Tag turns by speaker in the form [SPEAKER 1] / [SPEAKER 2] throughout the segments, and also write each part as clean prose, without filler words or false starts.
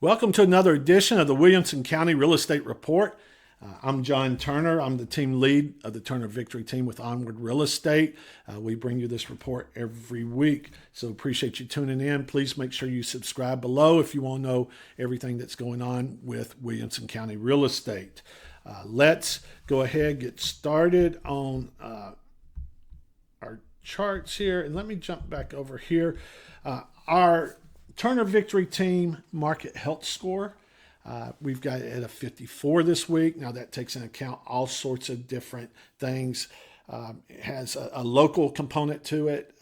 [SPEAKER 1] Welcome to another edition of the Williamson County Real Estate Report. I'm John Turner. I'm the team lead of the Turner Victory team with Onward Real Estate. We bring you this report every week, so appreciate you tuning in. Please make sure you subscribe below if you want to know everything that's going on with Williamson County Real Estate. Let's go ahead and get started on our charts here, and let me jump back over here. Our Turner Victory team market health score, we've got it at a 54 this week. Now that takes into account all sorts of different things. It has a local component to it,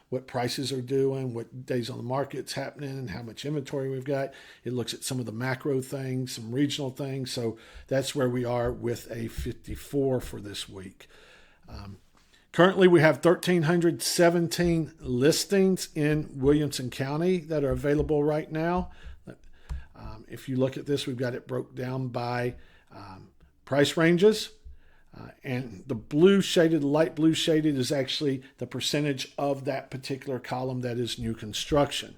[SPEAKER 1] what prices are doing, what days on the market's happening, and how much inventory we've got. It looks at some of the macro things, some regional things. So that's where we are with a 54 for this week. Currently, we have 1,317 listings in Williamson County that are available right now. If you look at this, we've got it broke down by price ranges. And the blue shaded, light blue shaded is actually the percentage of that particular column that is new construction.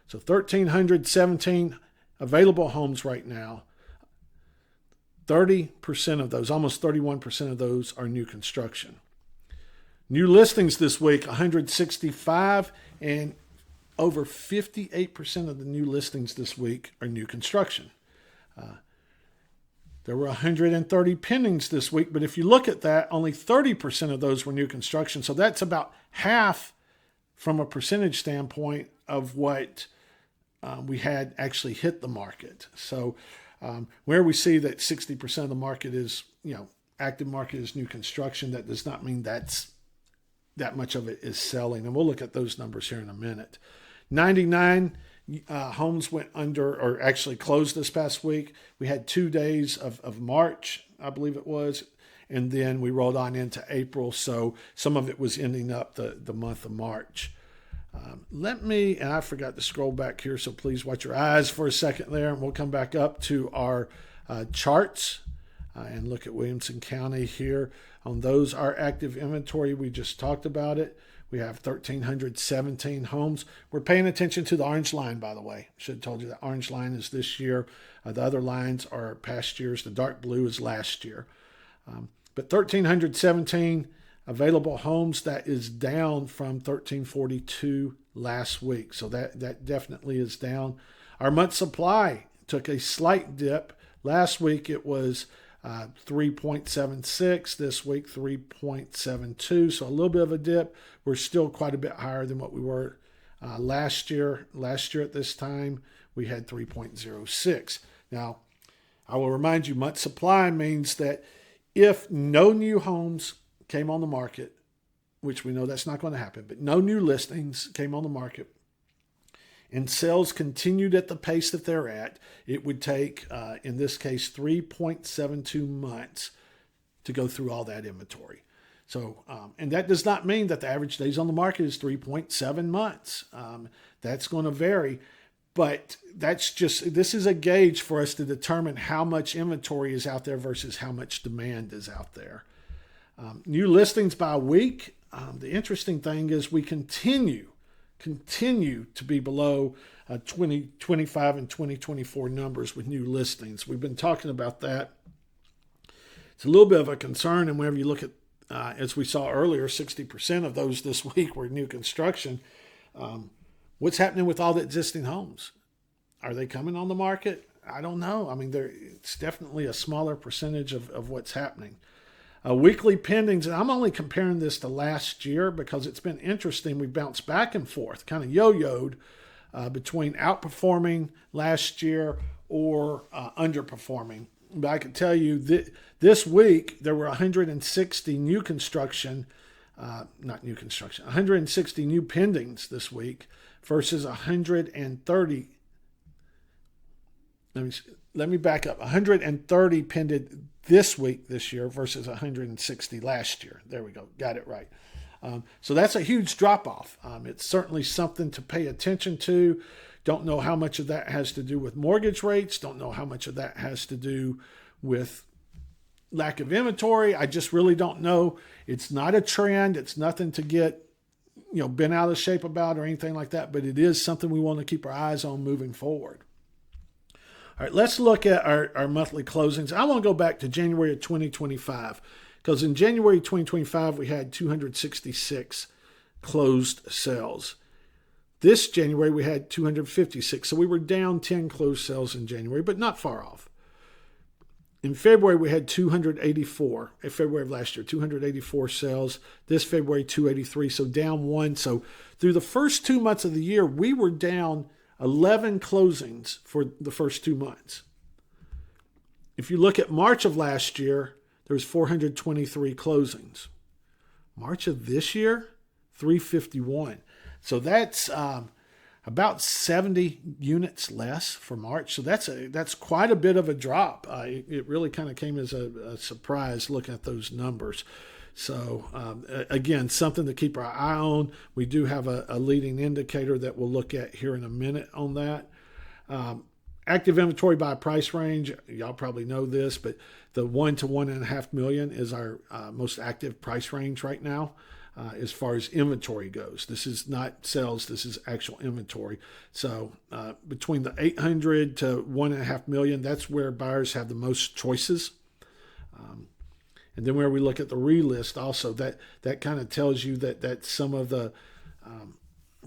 [SPEAKER 1] So 1,317 available homes right now. 30% of those, almost 31% of those are new construction. New listings this week, 165, and over 58% of the new listings this week are new construction. There were 130 pendings this week, but if you look at that, only 30% of those were new construction. So that's about half from a percentage standpoint of what we had actually hit the market. So where we see that 60% of the market is, active market is new construction, that does not mean that much of it is selling. And we'll look at those numbers here in a minute. 99 homes went under, or actually closed this past week. We had 2 days of March, I believe it was, and then we rolled on into April. So some of it was ending up the month of March. And I forgot to scroll back here, so please watch your eyes for a second there, and we'll come back up to our charts and look at Williamson County here. On those, our active inventory, we just talked about it. We have 1,317 homes. We're paying attention to the orange line, by the way. Should have told you the orange line is this year. The other lines are past years. The dark blue is last year. But 1,317 available homes, that is down from 1,342 last week. So that definitely is down. Our month supply took a slight dip. Last week it was 3.76, this week 3.72, so a little bit of a dip. We're still quite a bit higher than what we were last year. Last year at this time, we had 3.06. Now, I will remind you, month supply means that if no new homes came on the market, which we know that's not going to happen, but no new listings came on the market, and sales continued at the pace that they're at, it would take, in this case, 3.72 months to go through all that inventory. So, and that does not mean that the average days on the market is 3.7 months. That's going to vary, but this is a gauge for us to determine how much inventory is out there versus how much demand is out there. New listings by week. The interesting thing is we continue to be below 2025 and 2024 numbers with new listings. We've been talking about that. It's a little bit of a concern, and whenever you look at, as we saw earlier, 60% of those this week were new construction. What's happening with all the existing homes? Are they coming on the market? I don't know. I mean, it's definitely a smaller percentage of what's happening. Weekly pendings, and I'm only comparing this to last year because it's been interesting. We bounced back and forth, kind of yo-yoed between outperforming last year or underperforming. But I can tell you that this week there were 160 new construction, 160 new pendings this week versus 130. Let me back up. 130 pended this week this year versus 160 last year. There we go. Got it right. So that's a huge drop-off. It's certainly something to pay attention to. Don't know how much of that has to do with mortgage rates. Don't know how much of that has to do with lack of inventory. I just really don't know. It's not a trend. It's nothing to get bent out of shape about or anything like that, but it is something we want to keep our eyes on moving forward. All right, let's look at our monthly closings. I want to go back to January of 2025 because in January 2025, we had 266 closed sales. This January, we had 256. So we were down 10 closed sales in January, but not far off. In February, we had 284. In February of last year, 284 sales. This February, 283. So down 1. So through the first 2 months of the year, we were down 11 closings for the first 2 months. If you look at March of last year, there was 423 closings. March of this year, 351. So that's about 70 units less for March. So that's quite a bit of a drop. It really kind of came as a surprise looking at those numbers. So again, something to keep our eye on. We do have a leading indicator that we'll look at here in a minute on that. Active inventory by price range. Y'all probably know this, but the 1 to 1.5 million is our most active price range right now. As far as inventory goes. This is not sales, this is actual inventory. So between the 800 to 1.5 million, that's where buyers have the most choices. And then where we look at the relist also, that kind of tells you that some of the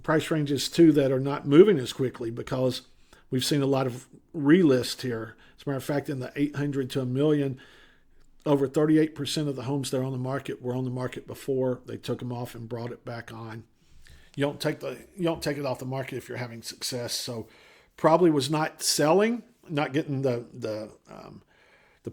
[SPEAKER 1] price ranges too that are not moving as quickly because we've seen a lot of relist here. As a matter of fact, in the 800 to 1 million, over 38% of the homes that are on the market were on the market before. They took them off and brought it back on. You don't take it off the market if you're having success. So probably was not selling, not getting the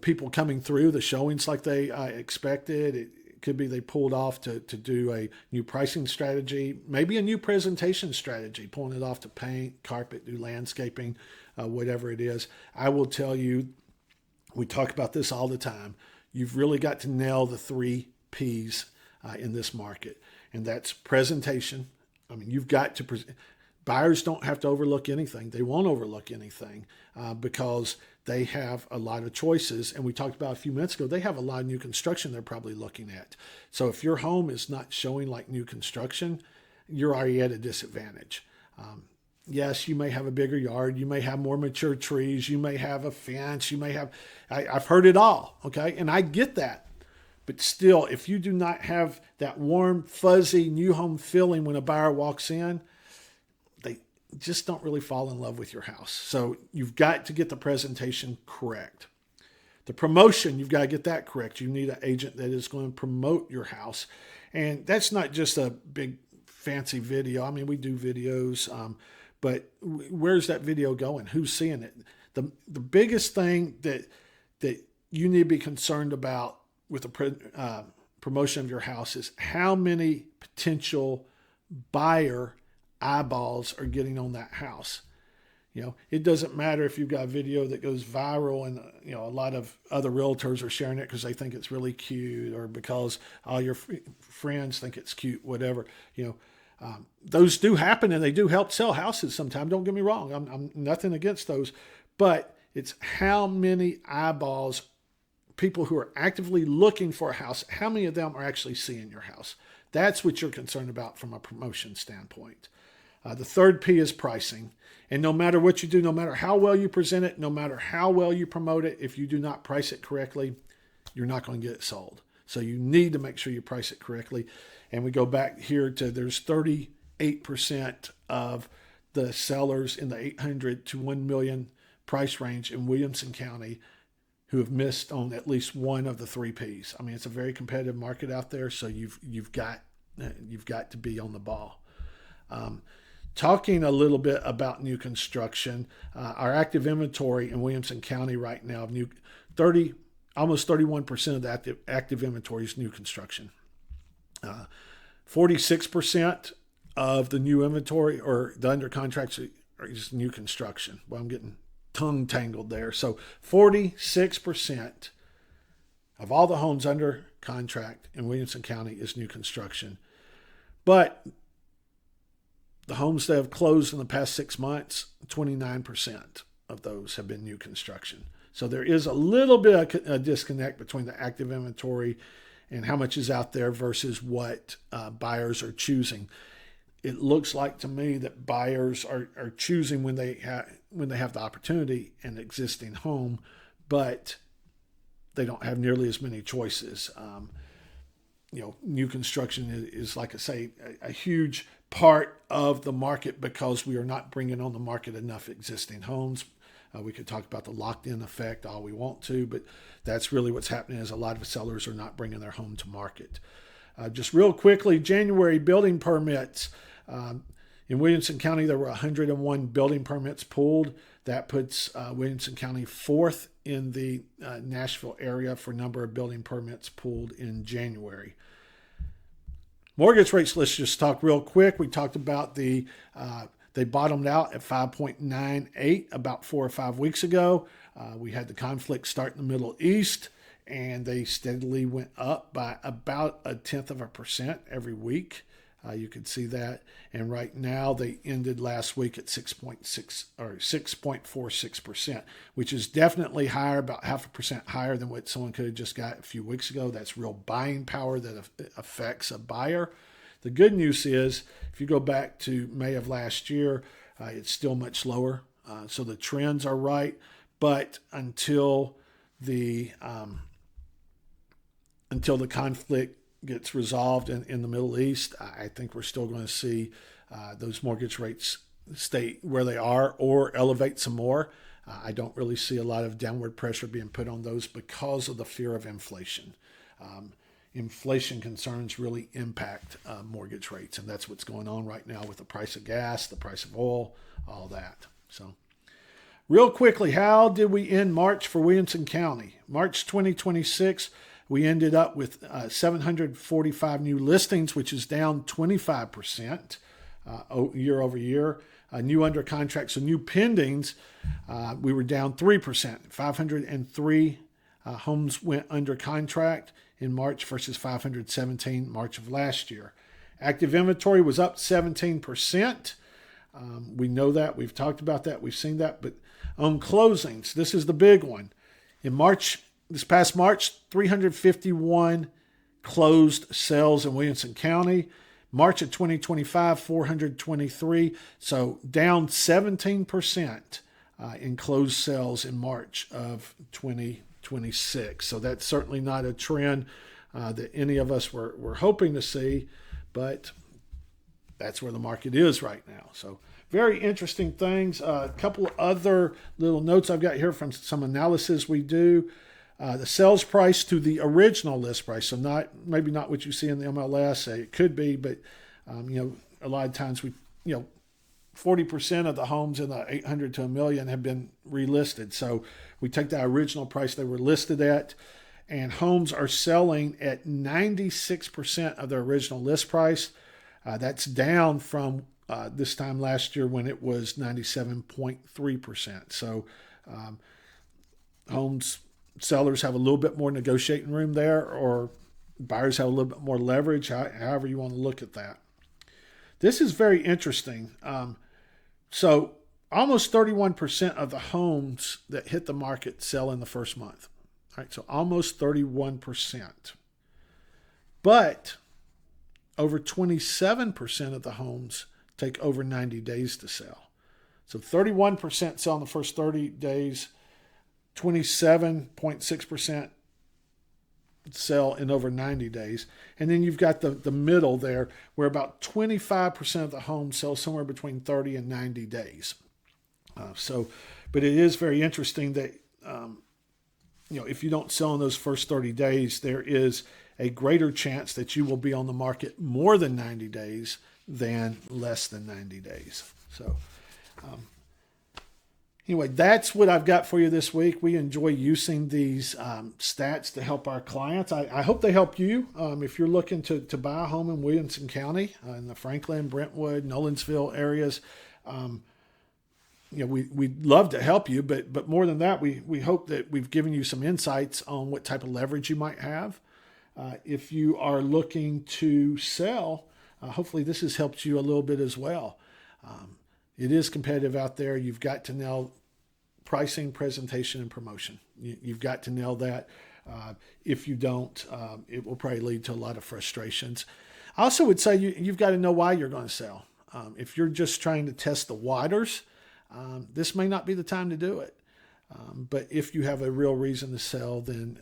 [SPEAKER 1] people coming through, the showings like they expected. It could be they pulled off to do a new pricing strategy, maybe a new presentation strategy, pulling it off to paint, carpet, do landscaping, whatever it is. I will tell you, we talk about this all the time. You've really got to nail the 3 P's in this market, and that's presentation. I mean, you've got to buyers don't have to overlook anything. They won't overlook anything because they have a lot of choices. And we talked about a few minutes ago, they have a lot of new construction they're probably looking at. So if your home is not showing like new construction, you're already at a disadvantage. Yes, you may have a bigger yard. You may have more mature trees. You may have a fence. You may have, I've heard it all, okay? And I get that. But still, if you do not have that warm, fuzzy new home feeling when a buyer walks in, they just don't really fall in love with your house. So you've got to get the presentation correct. The promotion, you've got to get that correct. You need an agent that is going to promote your house. And that's not just a big fancy video. I mean, we do videos, but where's that video going? Who's seeing it? The biggest thing that you need to be concerned about with the promotion of your house is how many potential buyer eyeballs are getting on that house. You know, it doesn't matter if you've got a video that goes viral and, you know, a lot of other realtors are sharing it because they think it's really cute or because all your friends think it's cute, whatever, you know. Those do happen and they do help sell houses sometimes. Don't get me wrong. I'm nothing against those, but it's how many eyeballs, people who are actively looking for a house, how many of them are actually seeing your house? That's what you're concerned about from a promotion standpoint. The 3rd P is pricing. And no matter what you do, no matter how well you present it, no matter how well you promote it, if you do not price it correctly, you're not going to get it sold. So you need to make sure you price it correctly. And we go back here to there's 38% of the sellers in the 800 to 1 million price range in Williamson County who have missed on at least one of the 3 Ps. I mean, it's a very competitive market out there, so you've got to be on the ball. Talking a little bit about new construction, our active inventory in Williamson County right now of almost 31% of the active inventory is new construction. 46% of the new inventory or the under contracts are just new construction. Well, I'm getting tongue tangled there. So 46% of all the homes under contract in Williamson County is new construction. But the homes that have closed in the past 6 months, 29% of those have been new construction. So there is a little bit of a disconnect between the active inventory and how much is out there versus what buyers are choosing. it looks like to me that buyers are choosing when they have the opportunity an existing home, but they don't have nearly as many choices. New construction is, like I say, a huge part of the market because we are not bringing on the market enough existing homes. We could talk about the locked-in effect all we want to, but that's really what's happening is a lot of sellers are not bringing their home to market. Just real quickly, January building permits. In Williamson County, there were 101 building permits pulled. That puts Williamson County fourth in the Nashville area for number of building permits pulled in January. Mortgage rates, let's just talk real quick. We talked about they bottomed out at 5.98 about 4 or 5 weeks ago. We had the conflict start in the Middle East, and they steadily went up by about 0.1% every week. You could see that. And right now they ended last week at 6.46%, which is definitely higher, about 0.5% higher than what someone could have just got a few weeks ago. That's real buying power that affects a buyer. The good news is, if you go back to May of last year, it's still much lower. So the trends are right, but until the conflict gets resolved in the Middle East, I think we're still going to see those mortgage rates stay where they are or elevate some more. I don't really see a lot of downward pressure being put on those because of the fear of inflation. Inflation concerns really impact mortgage rates, and that's what's going on right now with the price of gas, the price of oil, all that. So real quickly, how did we end March for Williamson County? March 2026, we ended up with 745 new listings, which is down 25% year over year. New under contract, so new pendings, we were down 3%. 503 homes went under contract in March versus 517 March of last year. Active inventory was up 17%. We know that. We've talked about that. We've seen that. But on closings, this is the big one. In March, this past March, 351 closed sales in Williamson County. March of 2025, 423. So down 17% in closed sales in March of 2026. So that's certainly not a trend that any of us were hoping to see, but that's where the market is right now. So very interesting things. A couple of other little notes I've got here from some analysis we do. The sales price to the original list price, so maybe not what you see in the MLS. It could be, but a lot of times 40% of the homes in the 800 to $1 million have been relisted. So we take the original price they were listed at, and homes are selling at 96% of their original list price. That's down from this time last year when it was 97.3%. So sellers have a little bit more negotiating room there, or buyers have a little bit more leverage, however you want to look at that. This is very interesting. So almost 31% of the homes that hit the market sell in the first month. All right, so almost 31%. But over 27% of the homes take over 90 days to sell. So 31% sell in the first 30 days, 27.6% sell in over 90 days. And then you've got the middle there where about 25% of the homes sell somewhere between 30 and 90 days. But it is very interesting that, if you don't sell in those first 30 days, there is a greater chance that you will be on the market more than 90 days than less than 90 days. So, anyway, that's what I've got for you this week. We enjoy using these stats to help our clients. I hope they help you. If you're looking to buy a home in Williamson County, in the Franklin, Brentwood, Nolensville areas, we'd love to help you. But more than that, we hope that we've given you some insights on what type of leverage you might have. If you are looking to sell, hopefully this has helped you a little bit as well. It is competitive out there. You've got to nail pricing, presentation, and promotion. You've got to nail that. If you don't, it will probably lead to a lot of frustrations. I also would say you've got to know why you're going to sell. If you're just trying to test the waters, this may not be the time to do it. But if you have a real reason to sell, then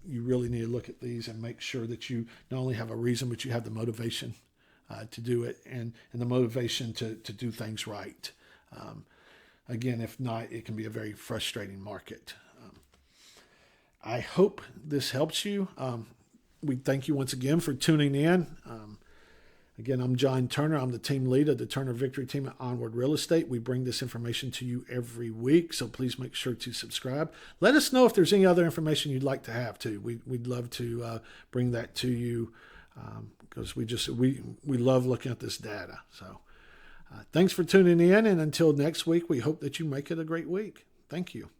[SPEAKER 1] you really need to look at these and make sure that you not only have a reason, but you have the motivation to do it and the motivation to do things right. Again, if not, it can be a very frustrating market. I hope this helps you. We thank you once again for tuning in. Again, I'm John Turner. I'm the team lead of the Turner Victory team at Onward Real Estate. We bring this information to you every week, so please make sure to subscribe. Let us know if there's any other information you'd like to have too. We'd love to bring that to you because we love looking at this data. So thanks for tuning in, and until next week, we hope that you make it a great week. Thank you.